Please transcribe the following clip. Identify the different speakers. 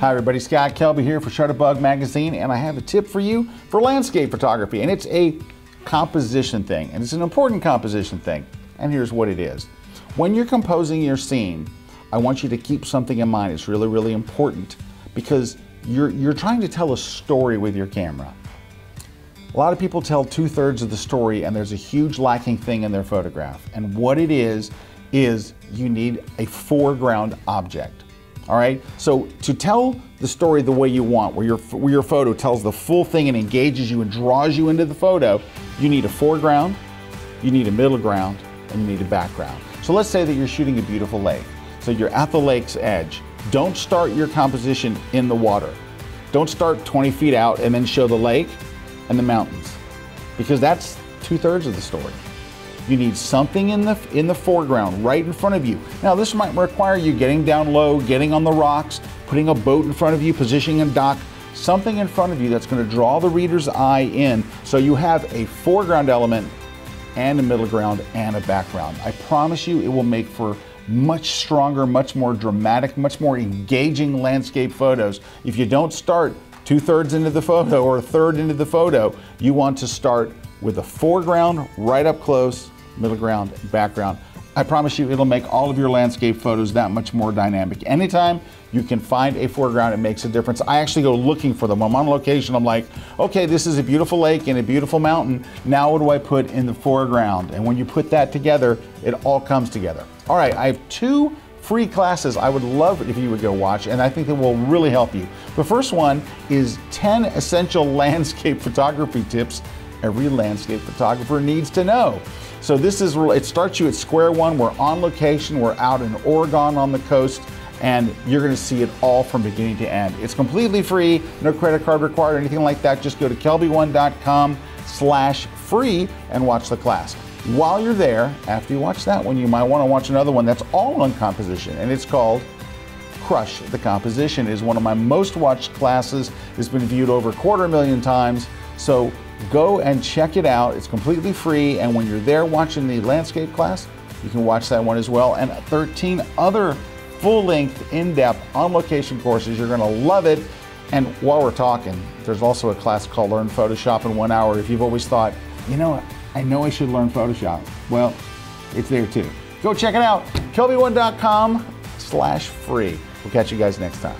Speaker 1: Hi everybody, Scott Kelby here for Shutterbug magazine, and I have a tip for you for landscape photography, and it's a composition thing, and it's an important composition thing, and here's what it is. When you're composing your scene, I want you to keep something in mind. It's really, really important because you're trying to tell a story with your camera. A lot of people tell 2/3 of the story and there's a huge lacking thing in their photograph, and what it is you need a foreground object. All right, so to tell the story the way you want, where your photo tells the full thing and engages you and draws you into the photo, you need a foreground, you need a middle ground, and you need a background. So let's say that you're shooting a beautiful lake. So you're at the lake's edge. Don't start your composition in the water. Don't start 20 feet out and then show the lake and the mountains, because that's 2/3 of the story. You need something in the foreground, right in front of you. Now this might require you getting down low, getting on the rocks, putting a boat in front of you, positioning a dock, something in front of you that's going to draw the reader's eye in, so you have a foreground element and a middle ground and a background. I promise you it will make for much stronger, much more dramatic, much more engaging landscape photos. If you don't start 2/3 into the photo or a third into the photo, you want to start with the foreground right up close, middle ground, background. I promise you it'll make all of your landscape photos that much more dynamic. Anytime you can find a foreground, it makes a difference. I actually go looking for them. When I'm on location, I'm like, okay, this is a beautiful lake and a beautiful mountain. Now what do I put in the foreground? And when you put that together, it all comes together. All right, I have 2 free classes I would love it if you would go watch, and I think that will really help you. The first one is 10 essential landscape photography tips every landscape photographer needs to know. So it starts you at square one. We're on location, we're out in Oregon on the coast, and you're gonna see it all from beginning to end. It's completely free, no credit card required or anything like that. Just go to kelby1.com/free and watch the class. While you're there, after you watch that one, you might wanna watch another one that's all on composition, and it's called Crush the Composition. It is one of my most watched classes. It's been viewed over 250,000 times. So go and check it out. It's completely free, and when you're there watching the landscape class, you can watch that one as well, and 13 other full-length, in-depth, on-location courses. You're gonna love it. And while we're talking, there's also a class called Learn Photoshop in 1 hour. If you've always thought, you know, I know I should learn Photoshop, well, it's there too. Go check it out, kelby1.com/free. We'll catch you guys next time.